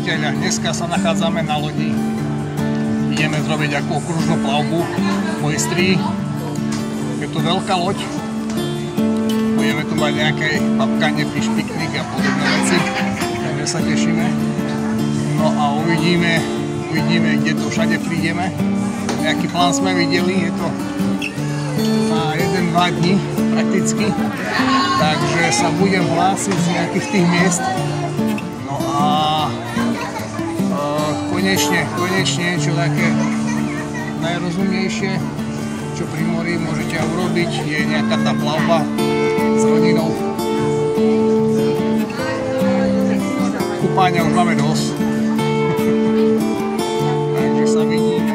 priatelia, dneska sa nachádzame na lodi. Ideme zrobiť akú okružnú plavbu po Istrii. Je tu veľká loď. Budeme tu mať nejaké papkanie, fish piknik a podobné veci. Takže sa tešíme. No a uvidíme, kde tu všade prídeme. Nejaký plán sme videli, je to na 1-2 dní prakticky. Takže sa budem hlásiť z nejakých tých miest. No a konečne niečo také najrozumnejšie, čo pri mori môžete urobiť, je nejaká tá plavba s rodinou. Kúpania už máme dosť. Takže sa vidíme.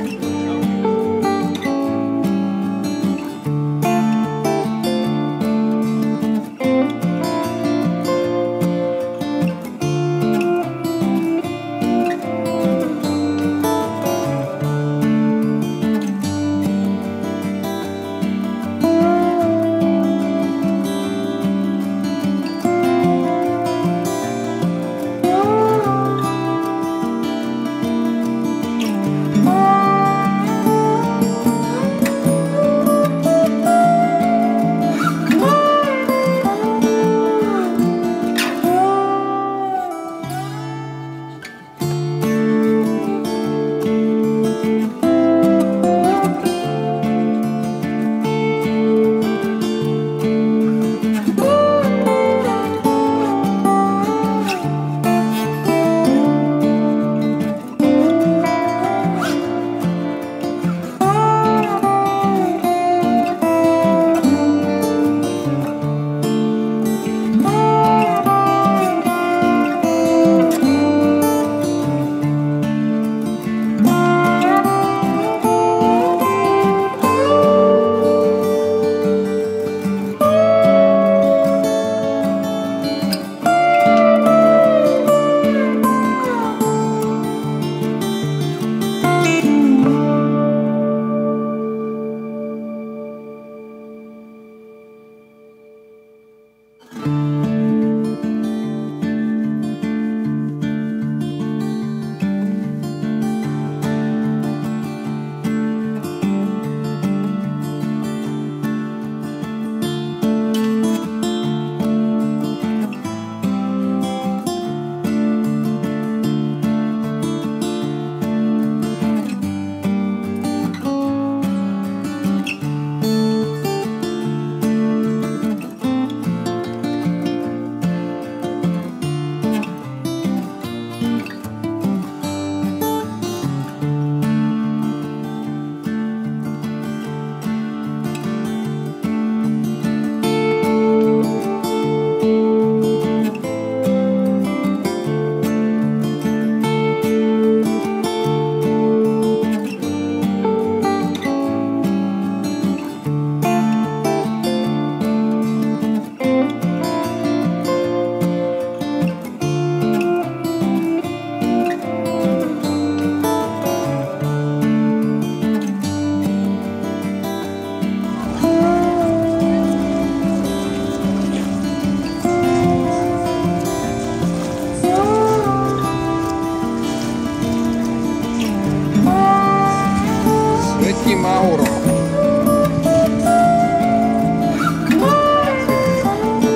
Mauro.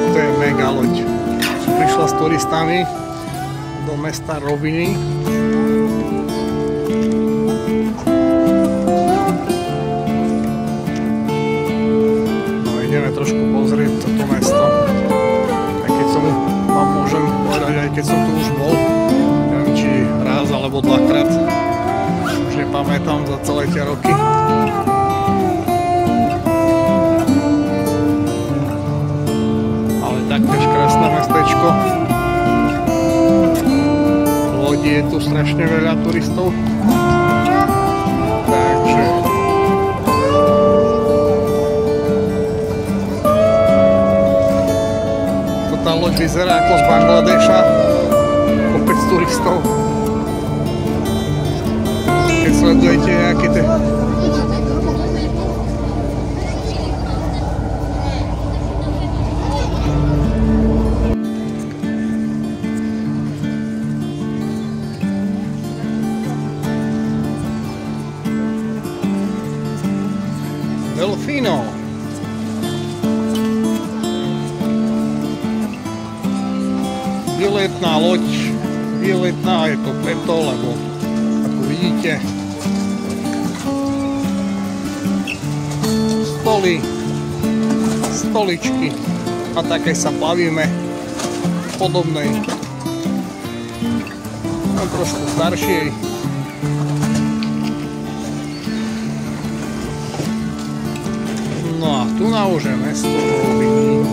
To je mega loď. Prišla s turistami do mesta Rovinj. No ideme trošku pozrieť toto mesto. Aj keď som vám môžem povedať, aj keď som tu už bol, neviem či raz alebo dvakrát. Už nepamätám za celé tie roky. Ale taktiež krásne mestečko. Lodí je tu strašne veľa turistov. Takže to tá loď vyzerá ako z Bangladeša. Kopec turistov. Keď sledujete nejaké tie výletná loď. Výletná je to preto, lebo ako vidíte, stoly, stoličky a také sa plavíme podobnej, trošku staršej. No a tu na už je mesto Rovinj.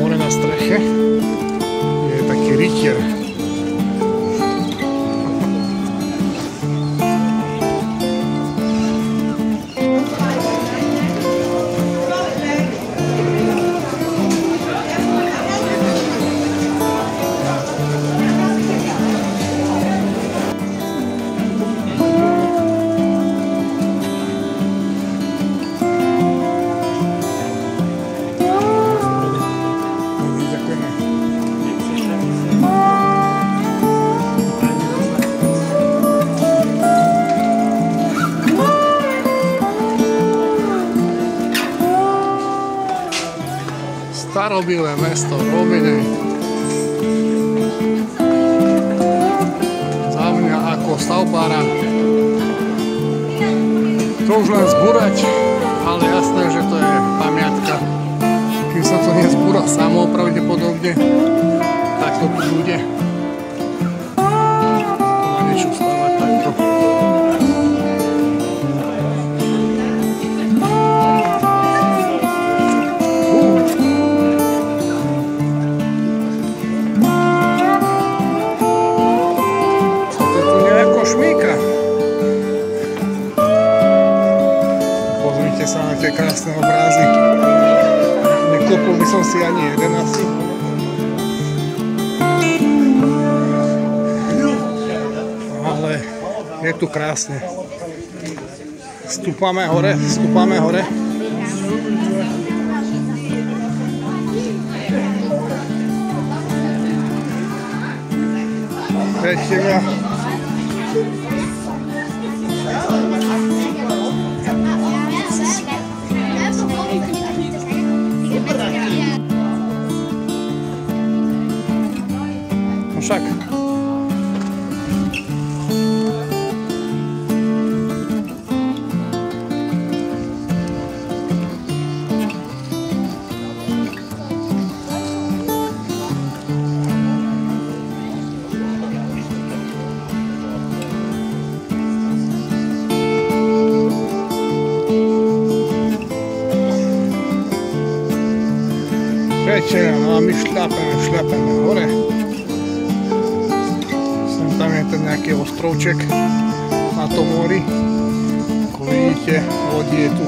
Hore na streche je taký rytier. Starobilé mesto Rovinj. Za mňa ako stavbára to už len zbúrať, ale jasné, že to je pamiatka. Kým sa to nezbúra samo pravdepodobne, tak to tu bude. To na niečo stavať takto. Pozrite sa na tie krásne obrázy. Nekúpil by som si ani jeden asi. Ale je tu krásne. Stúpame hore, stúpame hore. Priatelia. No však. Priatelia, no a my šľapeme hore. Tam je ten nejaký ostrovček na tom mori. Ako vidíte, lodi je tu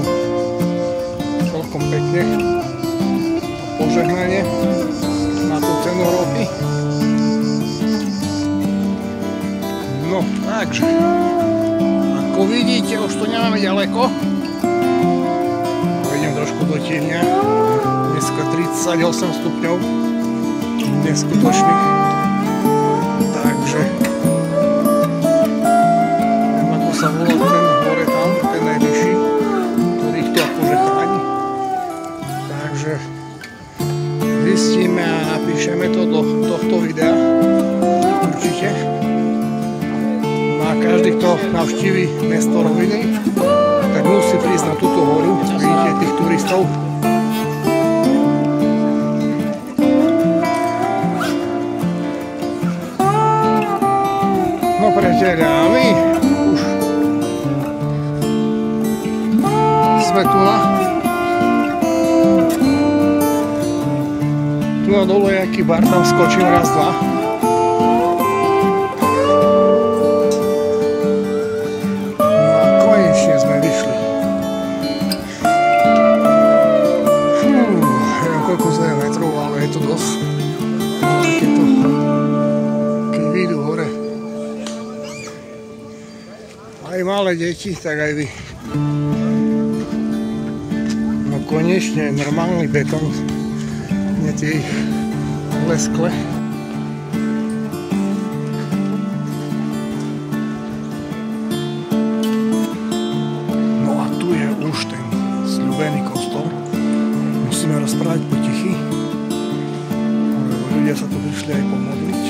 celkom pekne. Požehnanie na tú cenu ropy. No, takže ako vidíte, už to nemáme ďaleko. Idem trošku do tieňa. Dneska 38 stupňov. Neskutočných. Takže sa volá ten hore tam, ten najvyšší, ktorý ich to akože chráni. Takže zistíme a napíšeme to do tohto videa. Určite. No a každý, kto navštíví mesto Rovinj, tak musí prísť na túto horu. Vidíte tých turistov. No priatelia, a my sme tu na dole je aký bar, tam skočím raz, dva. No a konečne sme vyšli. Neviem koľko to je metrov, ale je to dosť. Keď vyjdú hore aj malé deti, tak aj vy. Konečne normálny betón, nie tie ich leskle. No a tu je už ten sľúbený kostol. musíme rozprávať potichy, lebo ľudia sa tu prišli aj pomodliť.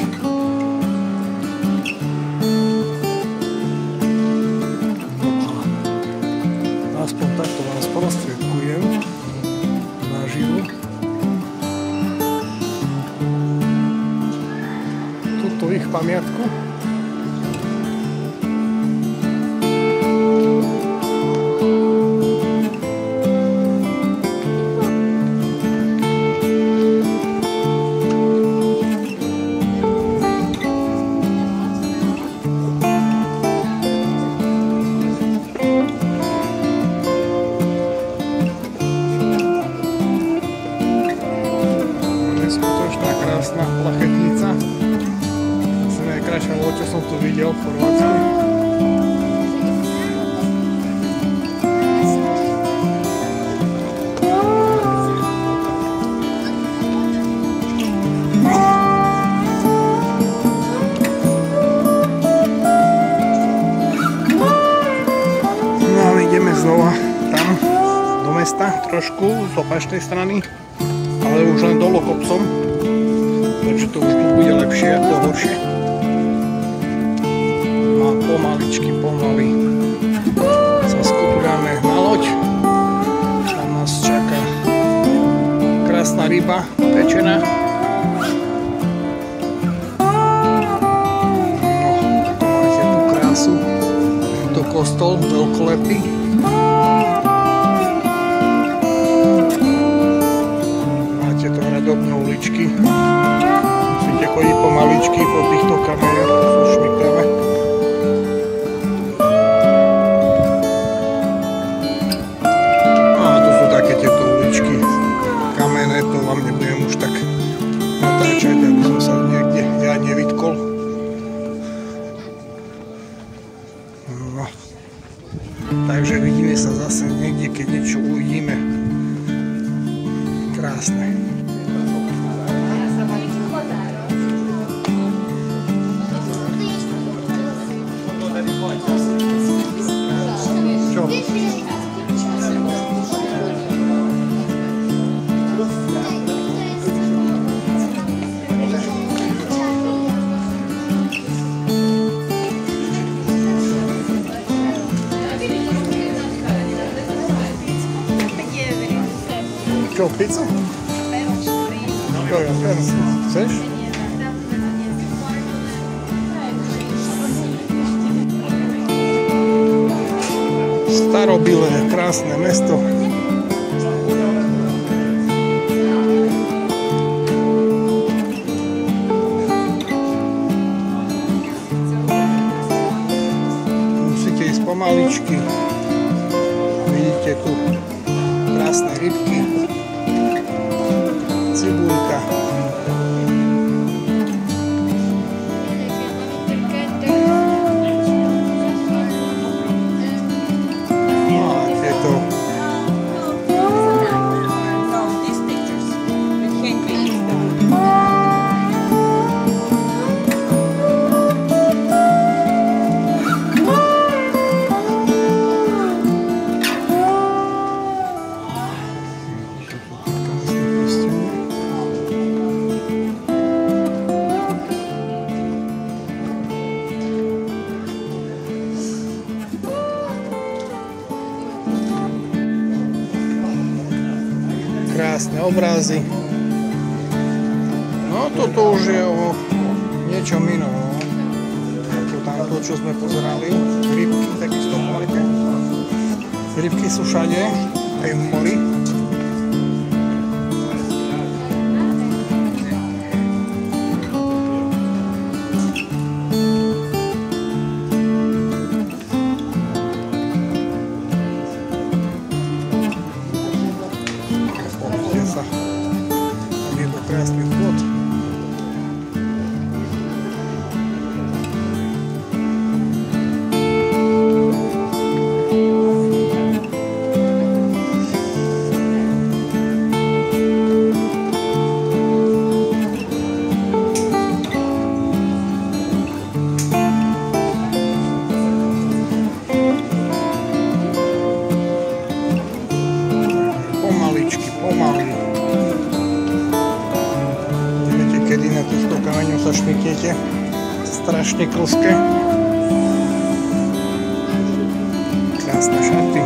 No a aspoň takto vás prostredkujem naživo. Tuto ich pamiatku. Krásna plachetnica. Asi najkrajšia loď, čo som tu videl v Chorvátsku. No a my ideme znova tam do mesta, trošku z opačnej strany, ale už len dolu kopcom. Takže to už tu bude lepšie ako horšie. No a pomaly sa skutujeme na loď. Tam nás čaká krásna ryba, pečená. No, máte tú krásu. Tento kostol veľkolepý. Máte to hradobné uličky. Musíte chodiť pomaličky po týchto kameňoch, to sú šmykavé. No a tu sú také tieto uličky kamenné, to vám nebudem už tak natáčať, aby som sa niekde ja nevytkol. No. Takže vidíme sa zase niekde, keď niečo uvidíme. Krásne. Čo, pizza? Jo, chceš? Starobilé, krásne mesto. Musíte ísť pomaličky. Vidíte tu krásne rybky. Cibulka. Krásne obrazy. No toto už je o niečom inom. Ako tamto, čo sme pozerali. Rybky takisto v morke. Rybky sú všade, aj v mori. Tam je to krásny vchod. Pomaličky, pomaly. sa šmyknete. Strašne kluské. Krásne šaty.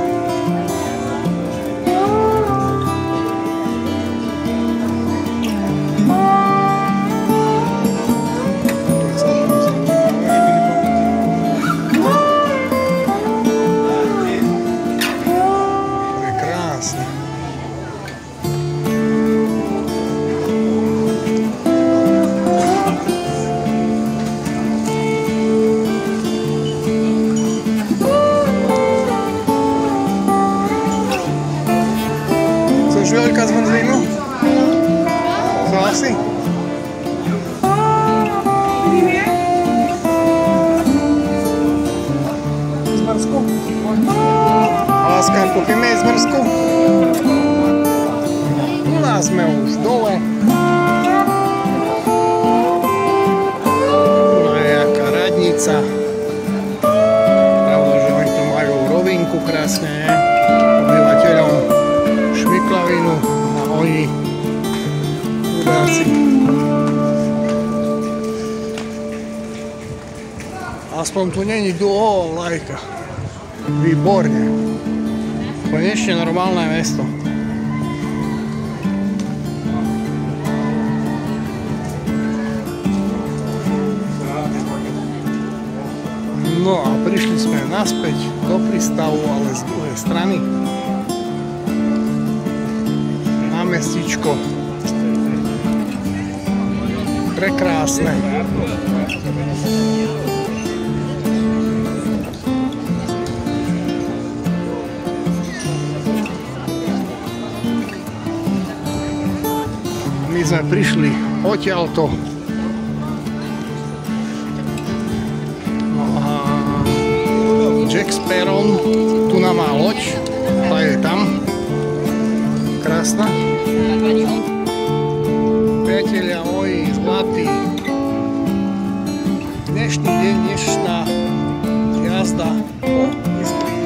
Veľká zmrzlinu? Co asi? Zmrzku? Láska, kúpime zmrzku? U nás sme už dole. Tu je jaká radnica. Pravda, že oni tu majú rovinku krásne, obyvateľom šmyklavinu a oni chudáci. Aspoň tu není duhová vlajka. Výborne. Konečne normálne mesto. No a prišli sme naspäť do prístavu, ale z druhej strany. Mestičko. Prekrásne. My sme prišli odtiaľto. No a Jack Sparrow tu nám má loď. Tá je tam. Krásna. Priatelia moji, zlatí, dnešný deň, dnešná jazda po Istrii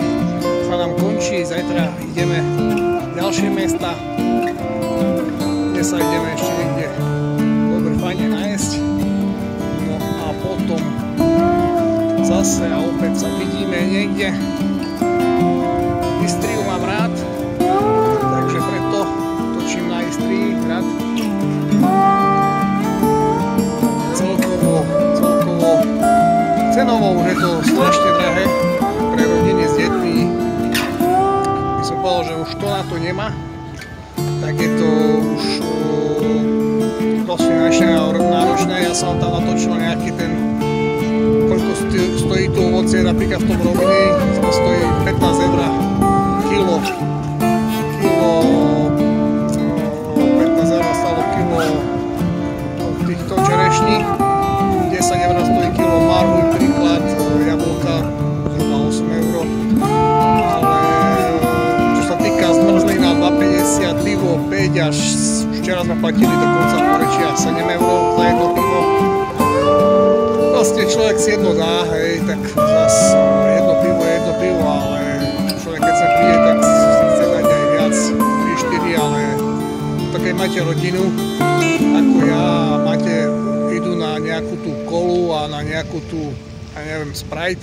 sa nám končí, zajtra ideme ďalšie mesta, kde sa ideme ešte niekde dobre fajne najesť, no a potom zase a opäť sa vidíme niekde. Istriu mám rád, takže preto točím na Istrii rád. Cenovo už je to strašne drahé pre rodiny s deťmi. By som povedal, že už to na to nemá, tak je to už dosť finančne náročné. Ja som tam natočil nejaký ten, koľko stojí to ovocie, napríklad v tom Rovinii, to stojí 15 eur kilo. 15 eur stalo kilo týchto čerešní, 10 eur stojí kilo marhuj, príklad, jablka zhruba 8 eur. Ale čo sa týka zmrzlina 2,50, pivo 5 až včera sme platili dokonca v Porečia 7 eur za jedno pivo. Vlastne človek si jedno dá, hej, tak zase jedno pivo je jedno pivo, ale človek keď sa príde, tak si chce dať aj viac, 3-4, ale to keď máte rodinu, ako ja, idú na nejakú tú kolu a na nejakú tú, ja neviem, Sprite,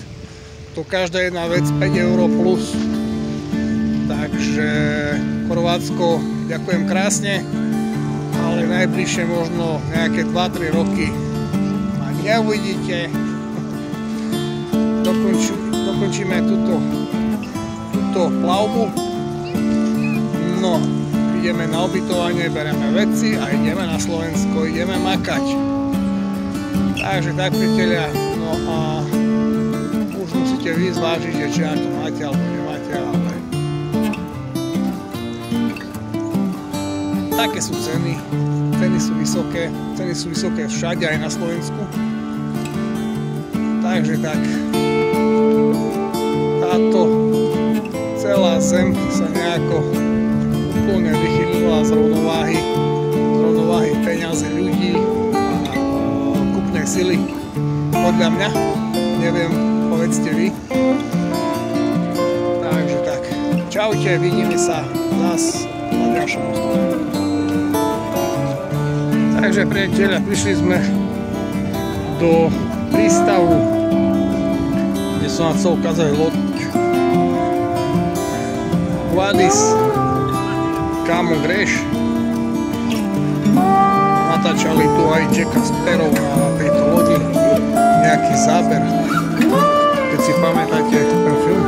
to každá jedna vec 5 eur plus. Takže Chorvátsko, ďakujem krásne, ale najbližšie možno nejaké 2-3 roky ma neuvidíte. Dokončíme túto plavbu. No, ideme na ubytovanie, bereme veci a ideme na Slovensko, ideme makať. Takže tak, priatelia, no a už musíte vy zvážiť, že či na to máte alebo nemáte, ale také sú ceny. Ceny sú vysoké všade, aj na Slovensku. Takže tak, táto celá zem sa nejako úplne vychýlila z rovnováhy peňazí, ľudí a kúpnej sily. Podľa mňa, neviem, povedzte vy. Takže tak, čaute, vidíme sa zás na ďalšom ostrove. Takže priatelia, prišli sme do prístavu, kde som vám chcel ukázať loď Vadis Kamo Greš. Natáčali tu aj Jacka Sparrow na tejto lodi, nejaký záber, keď si pamätáte ten film.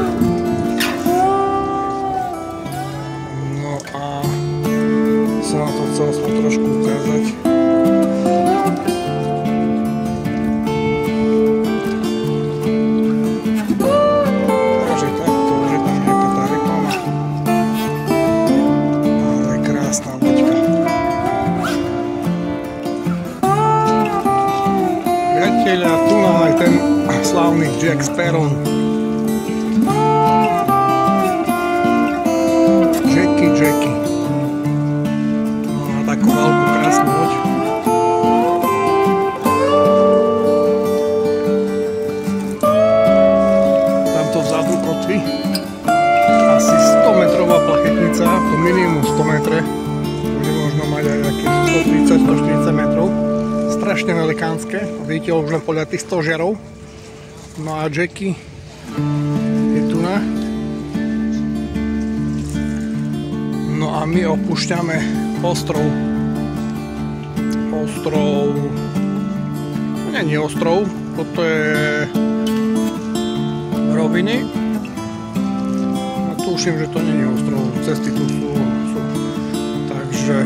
No a som vám to chcel aspoň trošku ukázať. Takže takto, už je tam nejaká tá reklama. Ale krásna loďka. Priatelia, tu mám aj ten slávny Jack Sparrow. Jackie. No, má takú veľkú krásnu loď. Tamto vzadu kotví. Asi 100 metrová plachetnica, to minimum 100 metre. Bude možno mať aj také 130-140 metrov. Strašne velikánske, vidíte už len podľa tých stožiarov. No a Jackie je tu na. No a my opúšťame ostrov. To nie je ostrov, toto je roviny. No tuším, že to nie je ostrov, cesty tu sú. Takže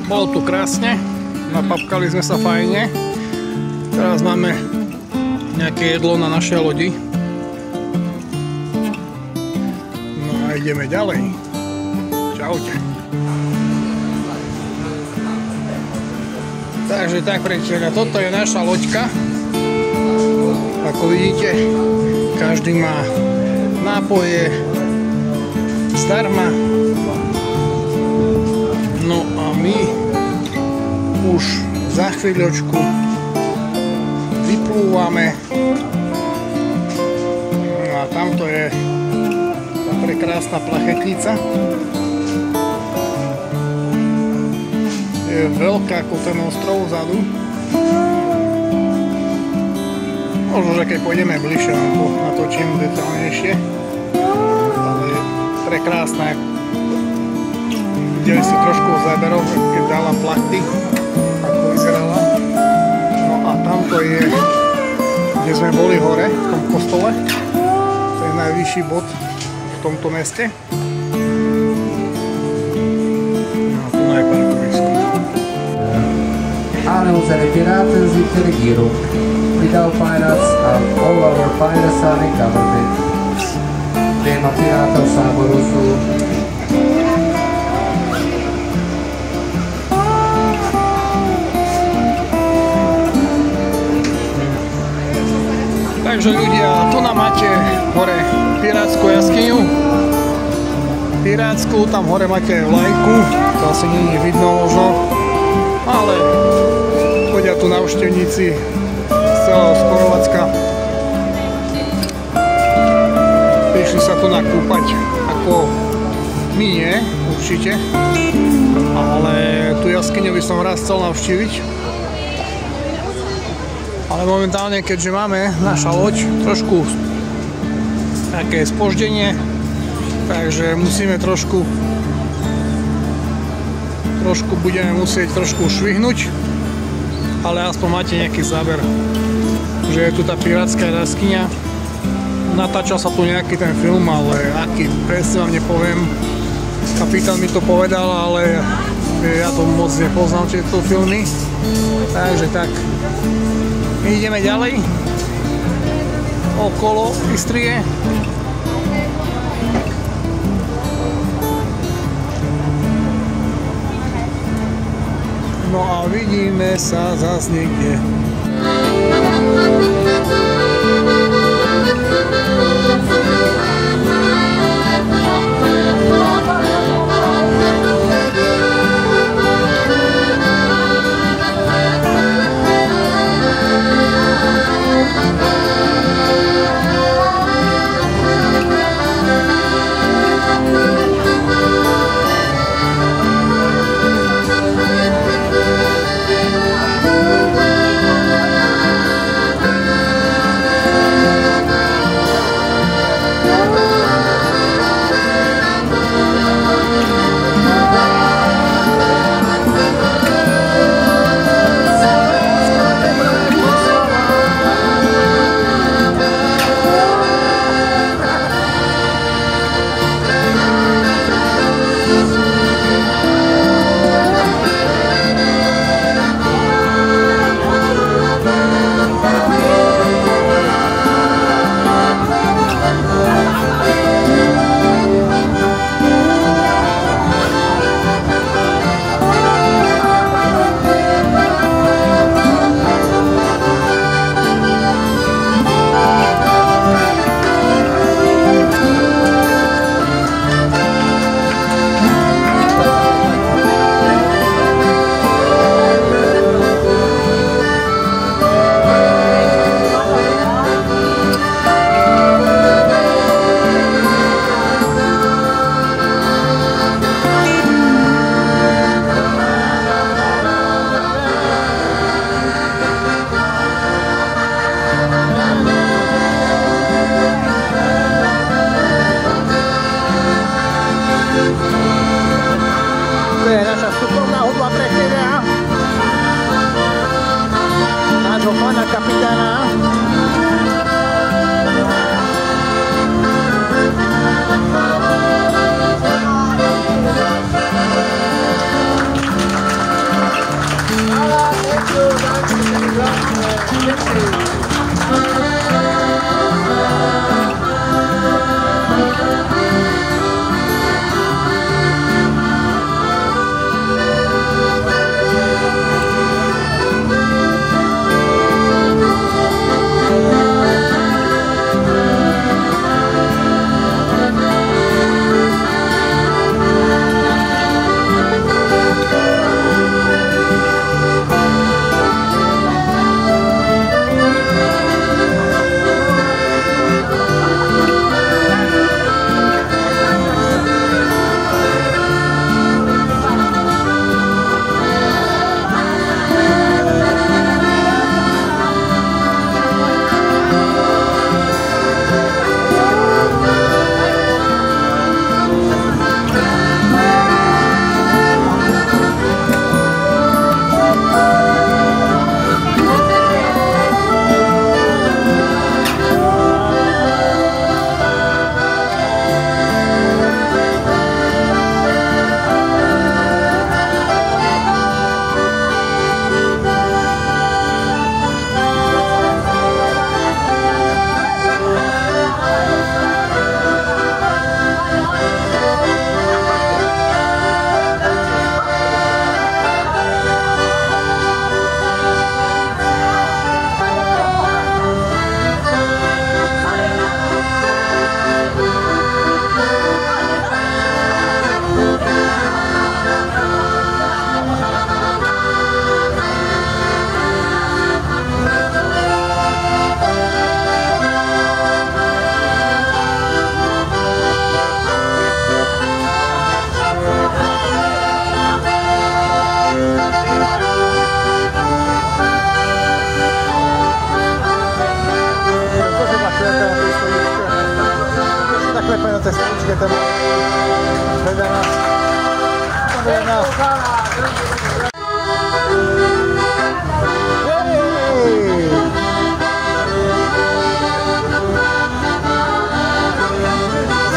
bolo tu krásne, napapkali sme sa fajne. Teraz máme nejaké jedlo na našej lodi. No a ideme ďalej. Čaute. Takže tak, priatelia, toto je naša loďka. Ako vidíte, každý má nápoje zdarma. No a my už za chvíľočku vyplúvame. No a tamto je tá prekrásna plachetnica. Je veľká ako ten ostrov vzadu. Možno, že keď pôjdeme bližšie, vám to natočím detailnejšie. Ale je prekrásna. Videli si trošku záberov, keď dala plachty, ako vyzerala. No a tamto je, kde sme boli hore, v tom kostole. To je najvyšší bod v tomto meste. No a tu je parkovisko. Alle unsere Piraten sind die Regierung. Without pirates are all our pirates are in government. Téma pirátov sáboru sú Takže ľudia, tu nám máte hore pirátsku jaskyňu. Pirátsku, tam hore máte vlajku, to asi nie je vidno možno, ale chodia tu návštevníci z celého Chorvátska. Prišli sa tu nakúpať, ako my nie, určite, ale tú jaskyňu by som raz chcel navštíviť. Ale momentálne, keďže máme naša loď trošku také spoždenie, takže musíme trošku budeme musieť trošku švihnúť, ale aspoň máte nejaký záber, že je tu tá pirátska jaskyňa. Natáčal sa tu nejaký ten film, ale aký presne vám nepoviem. Kapitán mi to povedal, ale ja to moc nepoznám tieto filmy, takže tak. My ideme ďalej okolo Istrie. No a vidíme sa zás niekde.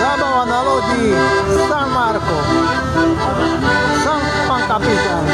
Zábava na lodi San Marco. San pán kapitán.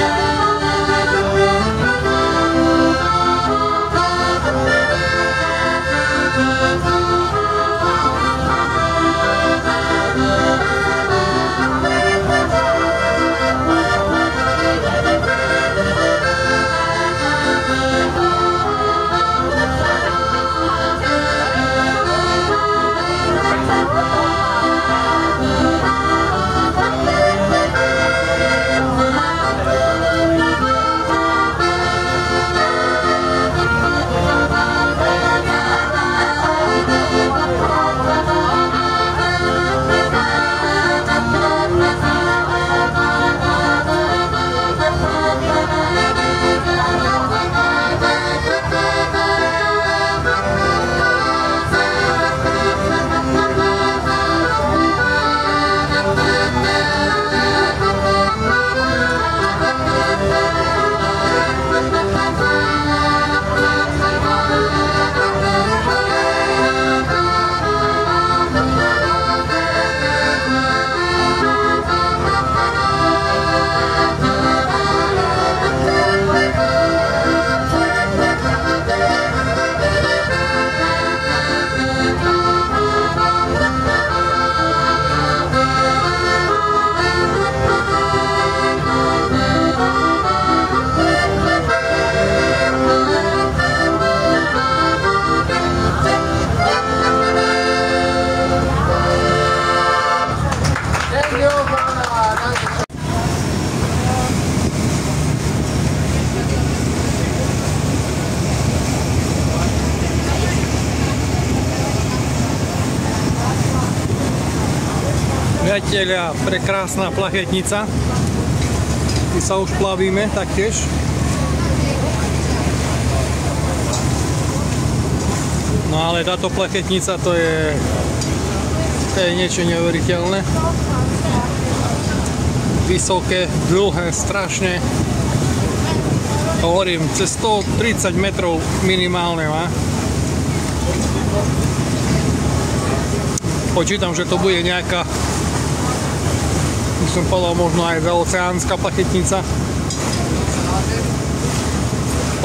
Priatelia, prekrásna plachetnica. My sa už plavíme taktiež. No ale táto plachetnica to je niečo neuveriteľné. Vysoké, dlhé, strašne. Hovorím, cez 130 metrov minimálne má. Počítam, že to bude nejaká, by som povedal, možno aj oceánska plachetnica.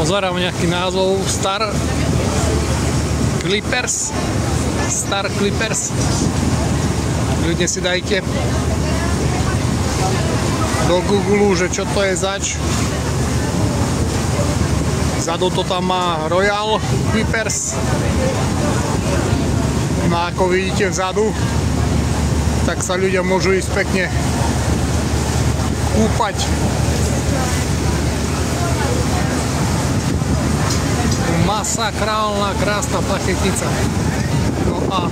Pozerám nejaký názov Star Clippers. Ľudne si dajte do Google, že čo to je zač. Vzadu to tam má Royal Clippers. No a ako vidíte vzadu, tak sa ľudia môžu ísť pekne kúpať. Masakrálna, krásna plachetnica. No a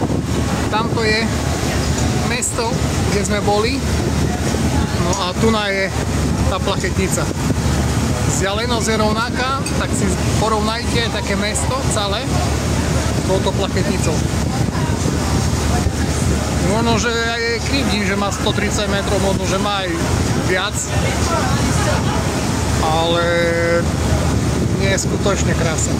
tamto je mesto, kde sme boli. No a tu je tá plachetnica. Vzdialenosť je rovnaká, tak si porovnajte také mesto celé s touto plachetnicou. Možno, že aj je krivdí, že má 130 metrov, možno, že má aj viac. Ale nie je skutočne krásne.